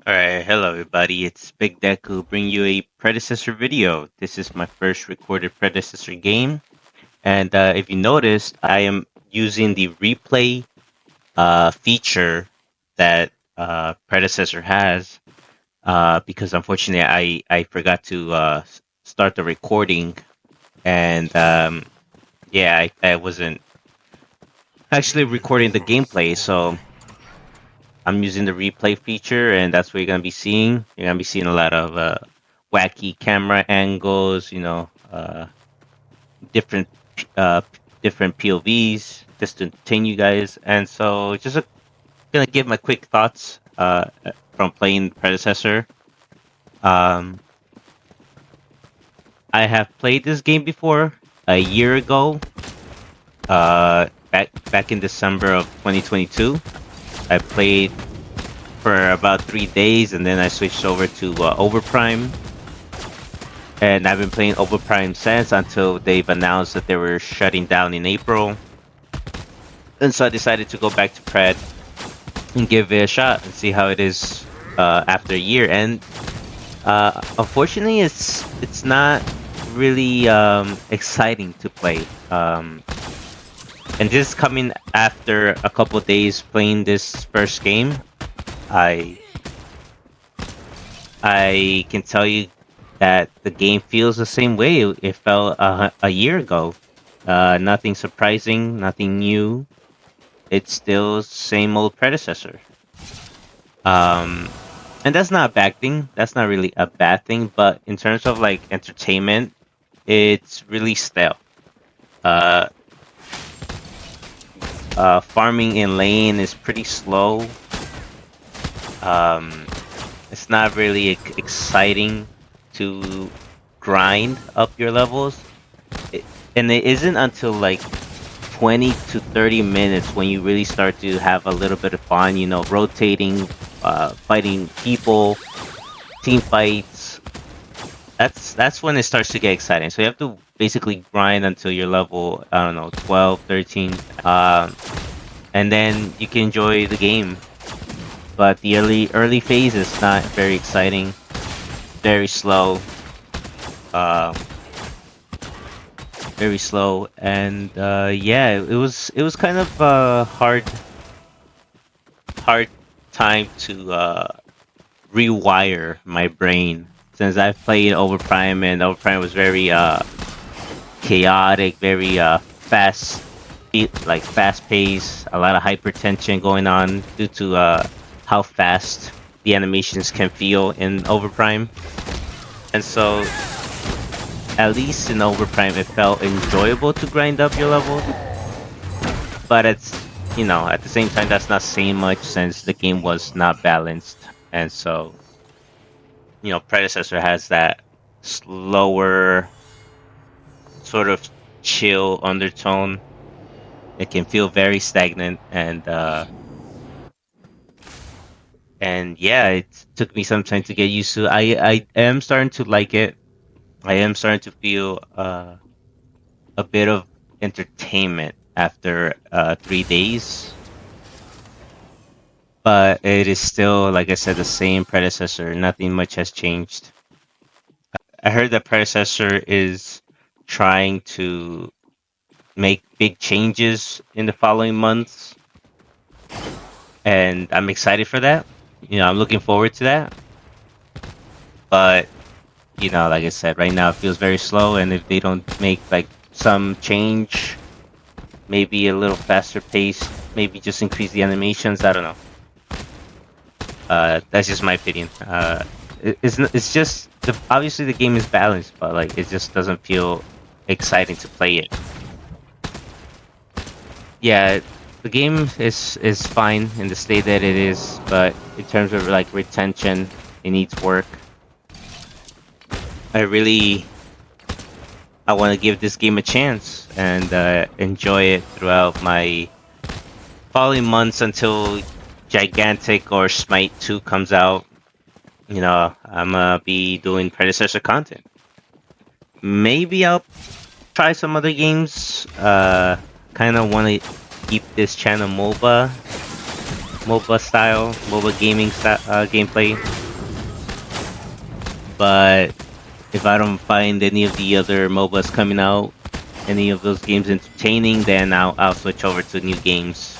Alright, hello everybody, it's Big Deku bringing you a Predecessor video. This is my first recorded Predecessor game, and if you noticed, I am using the replay feature that Predecessor has, because unfortunately I forgot to start the recording, and yeah, I wasn't actually recording the gameplay, so I'm using the replay feature, and that's what you're gonna be seeing. You're gonna be seeing a lot of wacky camera angles, different uh, different POVs, just to entertain you guys. And so, just gonna give my quick thoughts from playing Predecessor. Um, I have played this game before a year ago, back in December of 2022. I played for about 3 days, and then I switched over to Overprime, and I've been playing Overprime since until they've announced that they were shutting down in April. And so I decided to go back to Pred and give it a shot and see how it is after a year. And unfortunately, it's not really exciting to play. And this is coming after a couple of days playing this first game. I I can tell you that the game feels the same way it felt a year ago. Nothing surprising, nothing new. It's still same old predecessor. Um, and that's not a bad thing. That's not really a bad thing. But in terms of like entertainment, it's really stale. Uh, Farming in lane is pretty slow. Um, it's not really exciting to grind up your levels. It, and it isn't until like 20 to 30 minutes when you really start to have a little bit of fun, rotating, fighting people, team fights. That's when it starts to get exciting. So you have to basically grind until you're level, I don't know, 12, 13. And then you can enjoy the game. But the early phase is not very exciting, very slow. Uh, Very slow, and yeah, it was kind of hard time to rewire my brain, since I've played Overprime, and Overprime was very chaotic, very fast paced, a lot of hypertension going on due to how fast the animations can feel in Overprime. And so at least in Overprime, it felt enjoyable to grind up your level. But at the same time, that's not saying much since the game was not balanced. And so, Predecessor has that slower, sort of chill undertone. It can feel very stagnant, and yeah, it took me some time to get used to. I am starting to like it. I am starting to feel a bit of entertainment after 3 days, but it is still, like I said, the same predecessor. Nothing much has changed. I heard that predecessor is trying to make big changes in the following months, and I'm excited for that. I'm looking forward to that. But like I said, right now it feels very slow, and if they don't make like some change, maybe a little faster pace, maybe just increase the animations. I don't know. That's just my opinion. It's just obviously the game is balanced, but like it just doesn't feel exciting to play it. Yeah, the game is fine in the state that it is, but in terms of like retention, it needs work. I want to give this game a chance and enjoy it throughout my following months until Gigantic or Smite 2 comes out. I'm gonna be doing predecessor content. Maybe I'll try some other games. Kind of want to keep this channel MOBA MOBA gaming gameplay. But if I don't find any of the other MOBAs coming out, any of those games entertaining, then I'll switch over to new games.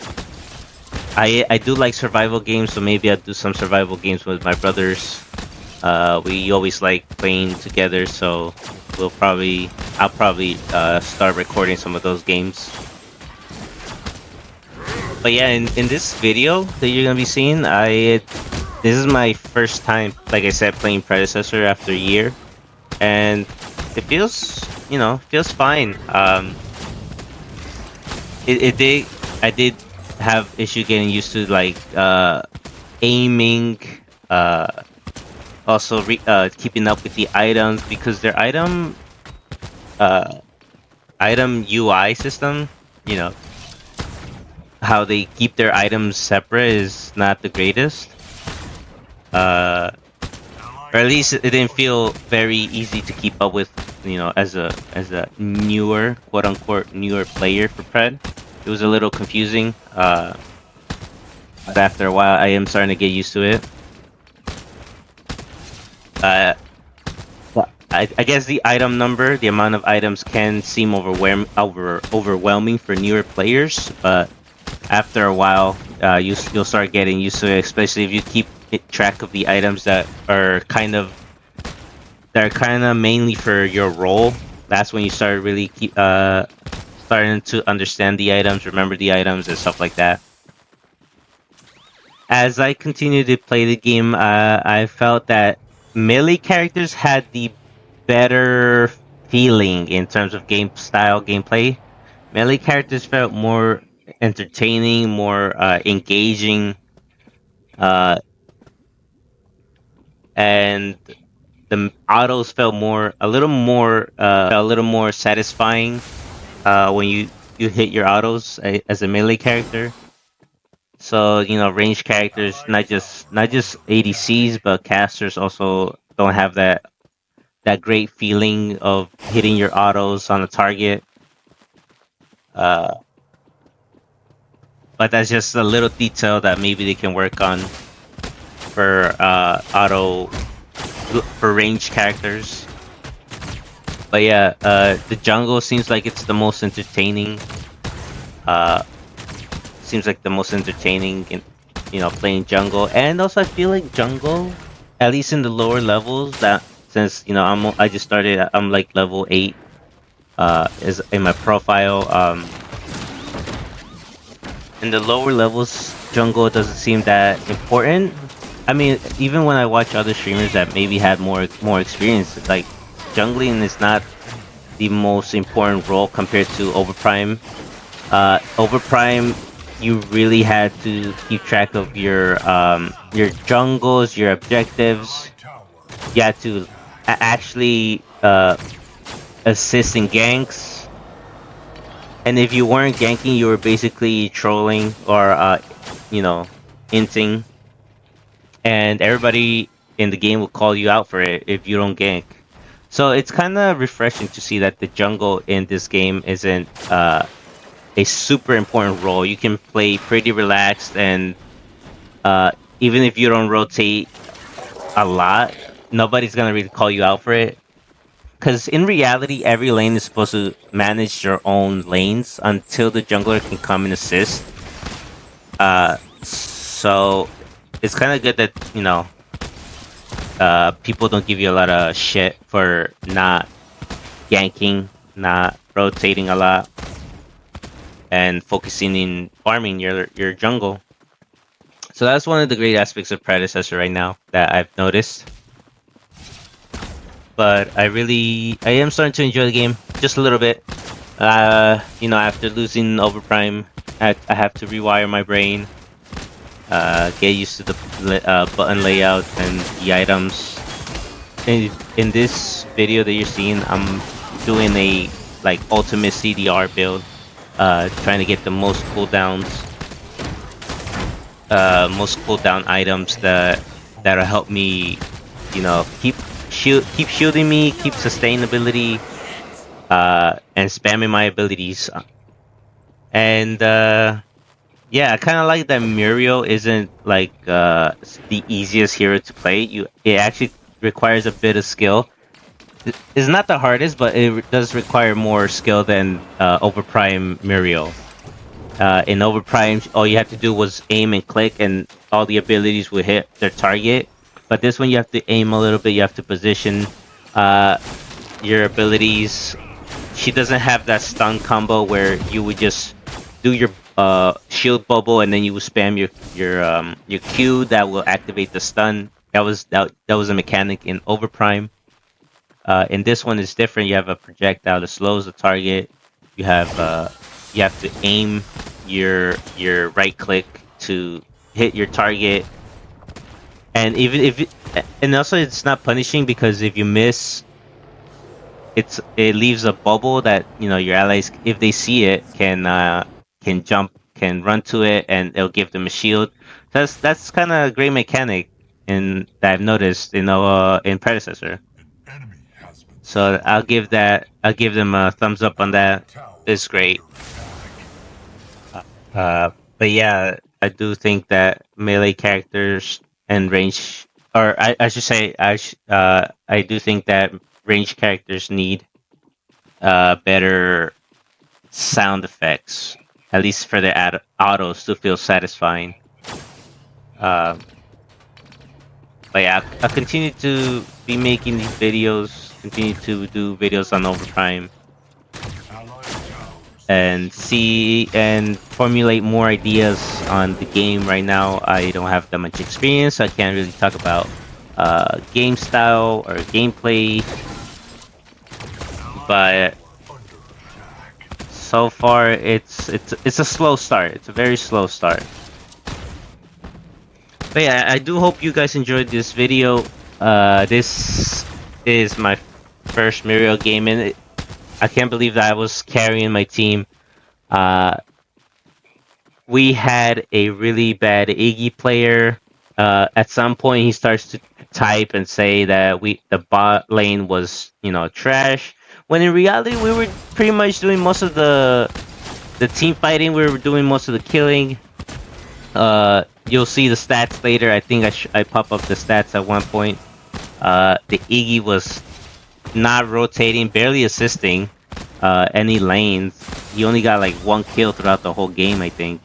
I do like survival games, so maybe I'll do some survival games with my brothers. We always like playing together, so I'll probably start recording some of those games. But yeah, in this video that you're gonna be seeing, this is my first time, like I said, playing Predecessor after a year, and it feels fine. I did have issue getting used to like aiming, also keeping up with the items, because their item UI system, you know, how they keep their items separate is not the greatest. Or at least it didn't feel very easy to keep up with, as a newer, quote unquote, newer player for Pred. It was a little confusing. But after a while, I am starting to get used to it. I guess the item number, the amount of items, can seem overwhelming for newer players, but after a while, you'll start getting used to it, especially if you keep track of the items that are kind of mainly for your role. That's when you start really starting to understand the items, remember the items, and stuff like that. As I continued to play the game, I felt that melee characters had the better feeling in terms of gameplay. Melee characters felt more entertaining, more engaging, and the autos felt a little more satisfying when you hit your autos as a melee character. So ranged characters, not just ADCs, but casters also don't have that great feeling of hitting your autos on a target. But that's just a little detail that maybe they can work on for ranged characters. But yeah, the jungle seems like it's the most entertaining. Seems like the most entertaining in playing jungle, and also I feel like jungle, at least in the lower levels, that since I just started, I'm like level 8 is in my profile. In the lower levels, jungle doesn't seem that important. I mean, even when I watch other streamers that maybe had more experience, like jungling is not the most important role compared to Overprime. Overprime, you really had to keep track of your jungles, your objectives. You had to actually assist in ganks, and if you weren't ganking, you were basically trolling or inting, and everybody in the game will call you out for it if you don't gank. So it's kind of refreshing to see that the jungle in this game isn't a super important role. You can play pretty relaxed, and even if you don't rotate a lot, nobody's gonna really call you out for it. Because in reality, every lane is supposed to manage your own lanes until the jungler can come and assist. So it's kind of good that people don't give you a lot of shit for not ganking, not rotating a lot, and focusing in farming your jungle. So that's one of the great aspects of Predecessor right now that I've noticed. But I am starting to enjoy the game just a little bit. After losing Overprime, I have to rewire my brain, get used to the button layout and the items. In this video that you're seeing, I'm doing a ultimate CDR build, trying to get the most cooldown items that'll help me, keep shielding me, keep sustainability, and spamming my abilities. And Yeah, I kind of like that Muriel isn't like the easiest hero to play. It actually requires a bit of skill. It's not the hardest, but it does require more skill than Overprime Muriel. In Overprime, all you have to do was aim and click, and all the abilities will hit their target. But this one, you have to aim a little bit. You have to position uh, your abilities. She doesn't have that stun combo where you would just do your shield bubble and then you would spam your Q that will activate the stun. That was a mechanic in Overprime. In this one, it's different. You have a projectile that slows the target. You have to aim your right click to hit your target, and and also it's not punishing because if you miss, it leaves a bubble that your allies, if they see it, can jump, can run to it, and it'll give them a shield. That's kind of a great mechanic in that I've noticed in Predecessor. So I'll give them a thumbs up on that. It's great. Uh, but yeah, I do think that melee characters and range, or I should say, I do think that range characters need better sound effects, at least for the autos to feel satisfying. Uh, but yeah, I'll continue to be making these videos, continue to do videos on Overprime, and see and formulate more ideas on the game. Right now, I don't have that much experience, so I can't really talk about game style or gameplay. But so far, it's a slow start. It's a very slow start. But yeah, I do hope you guys enjoyed this video. This is my first Muriel game, and I can't believe that I was carrying my team. Uh, we had a really bad Iggy player. At some point, he starts to type and say that the bot lane was trash. When in reality, we were pretty much doing most of the team fighting. We were doing most of the killing. You'll see the stats later. I think I pop up the stats at one point. The Iggy was not rotating, barely assisting any lanes. He only got like one kill throughout the whole game, I think.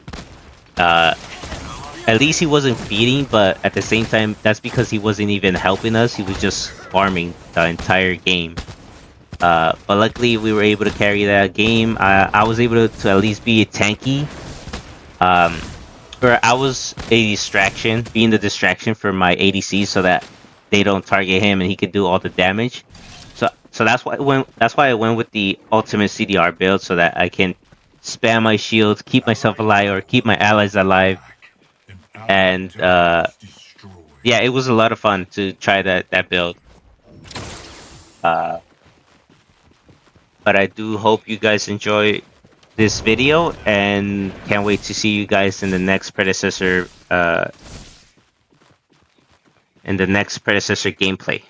At least he wasn't feeding, but at the same time, that's because he wasn't even helping us. He was just farming the entire game. But luckily, we were able to carry that game. I was able to at least be tanky. Or I was a distraction, being the distraction for my ADC, so that they don't target him and he could do all the damage. So that's why I went with the ultimate CDR build, so that I can spam my shields, keep myself alive, or keep my allies alive. And yeah, it was a lot of fun to try that build. But I do hope you guys enjoy this video, and can't wait to see you guys in the next Predecessor gameplay.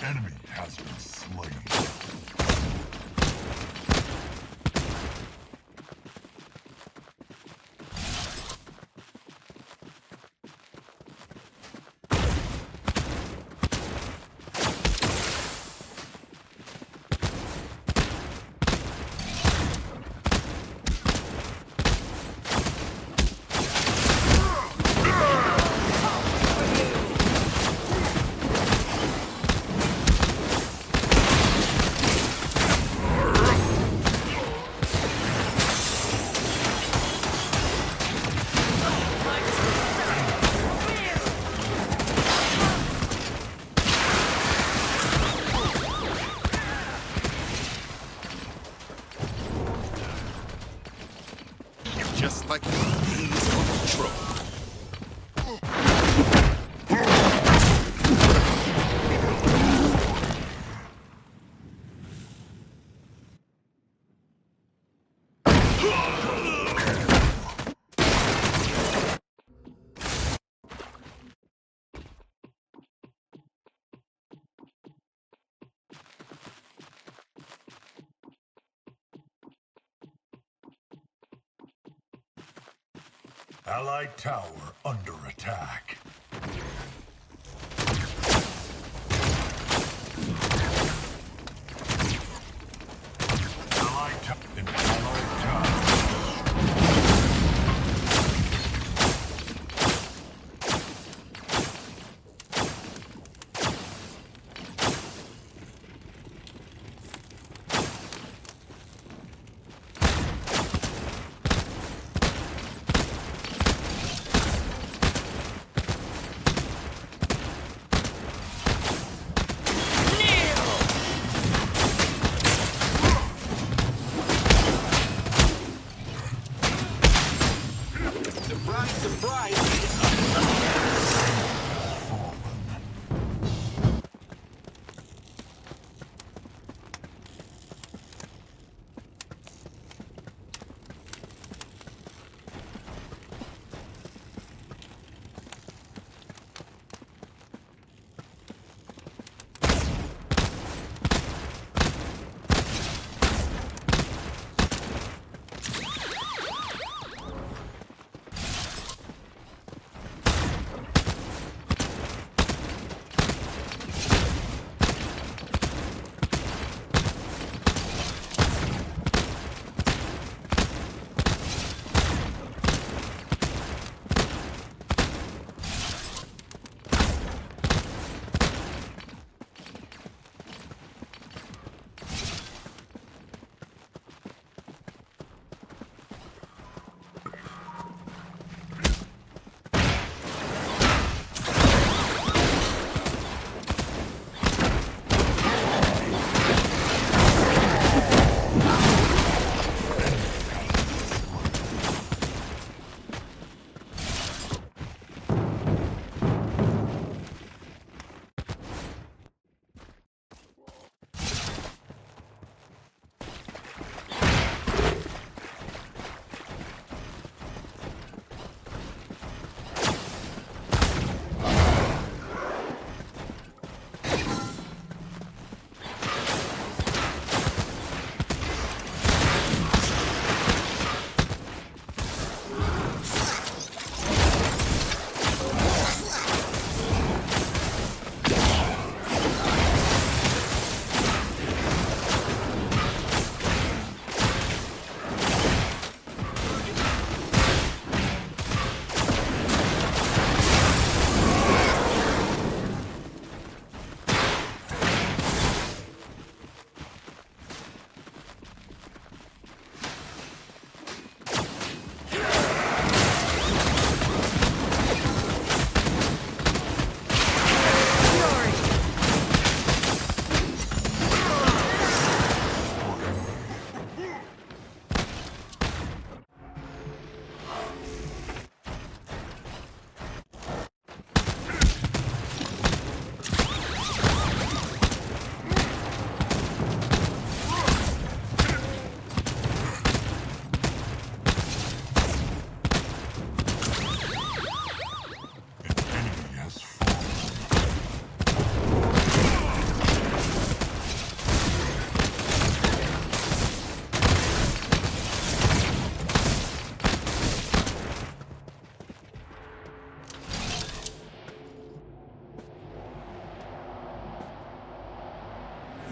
Enemy has been slain. Just like the days of trouble. Allied tower under attack. Allied tower.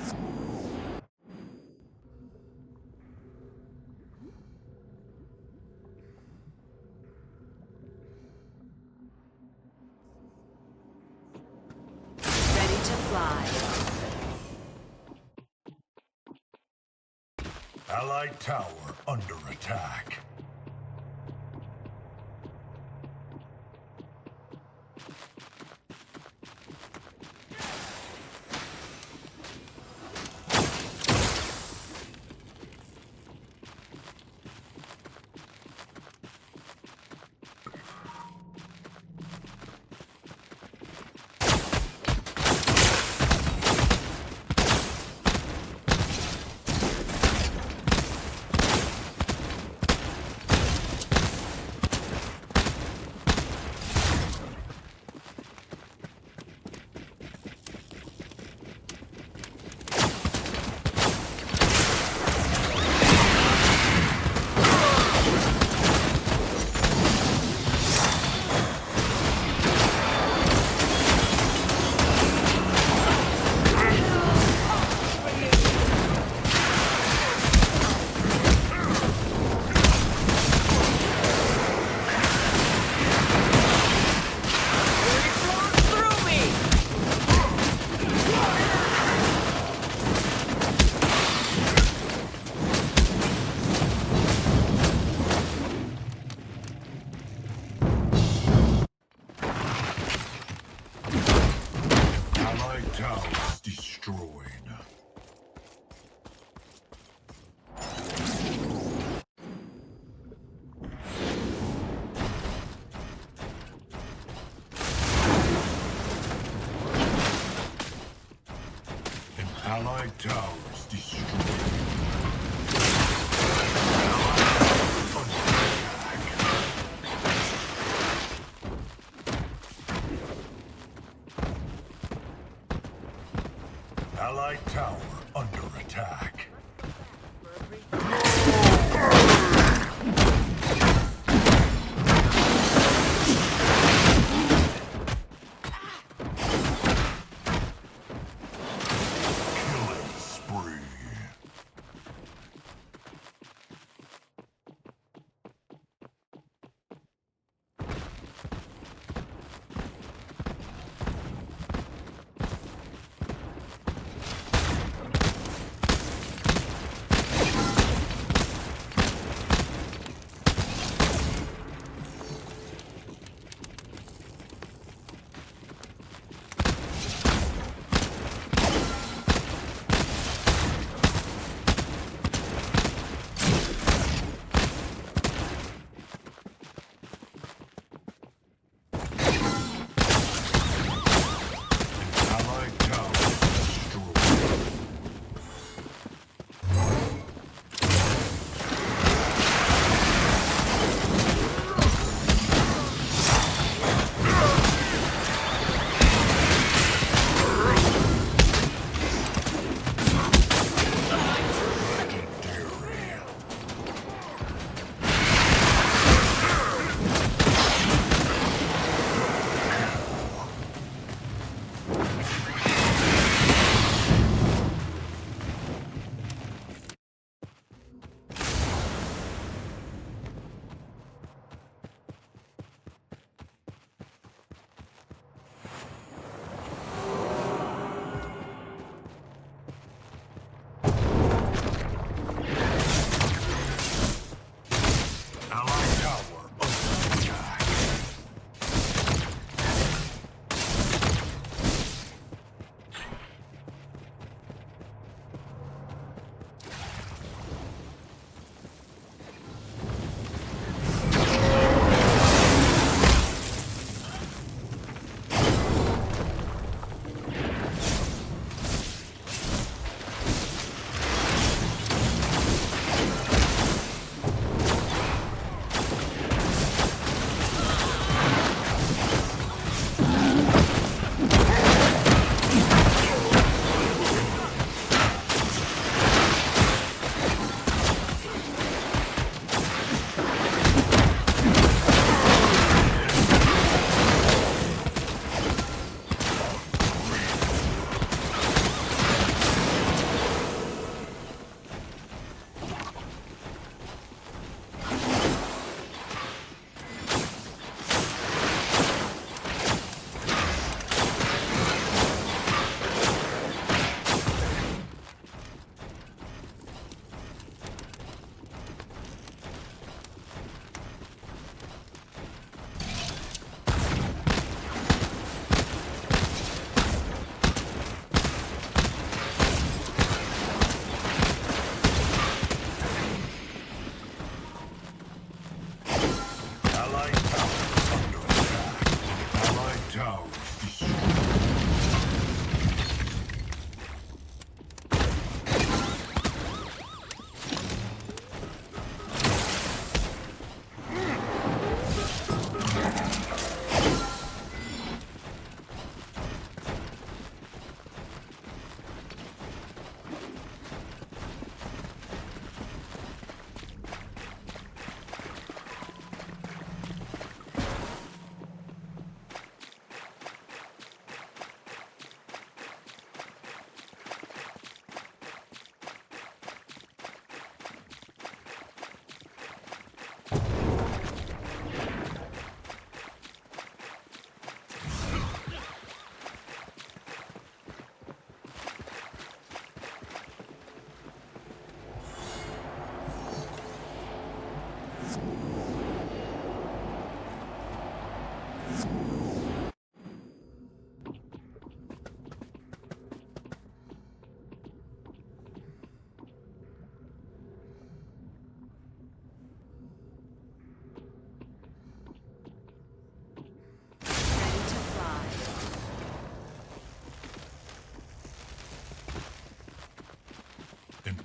Ready to fly. Allied tower under attack. Allied towers destroyed. An allied towers destroyed. Allied tower under attack. Killing spree.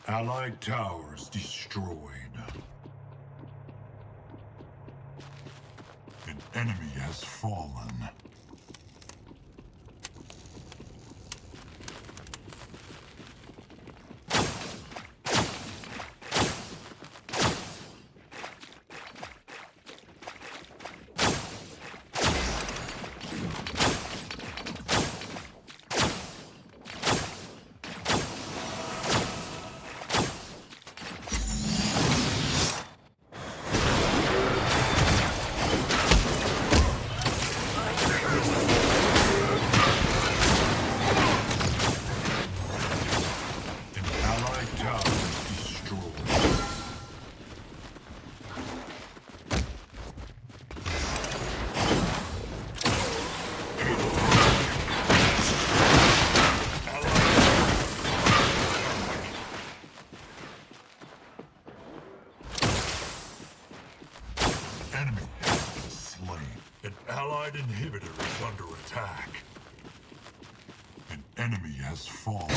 Allied towers destroyed. An enemy has fallen. Enemy has been slain. An allied inhibitor is under attack. An enemy has fallen.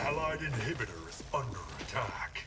Allied inhibitor is under attack.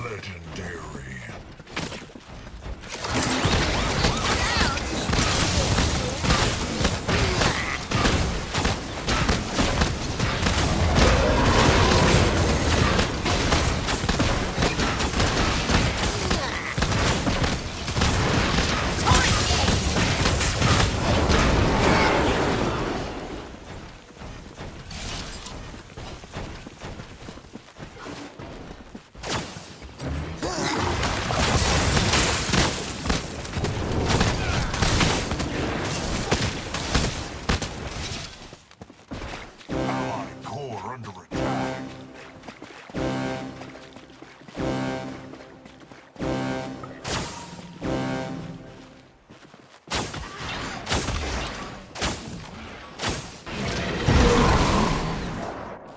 Legendary. Allied core under attack.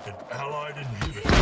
An allied inhibitor.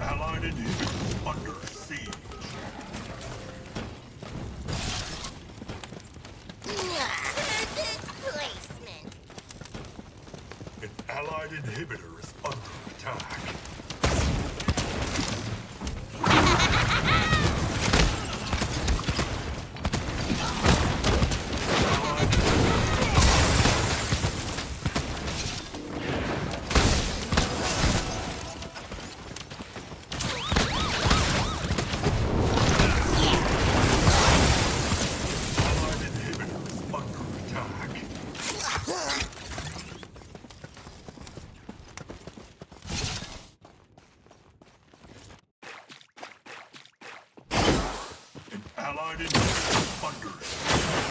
Allied inhibitors under siege. Perfect placement. An allied inhibitor is under attack. Allied inhibitors under attack. An allied inhibitor under attack.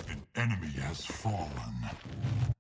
An enemy has fallen.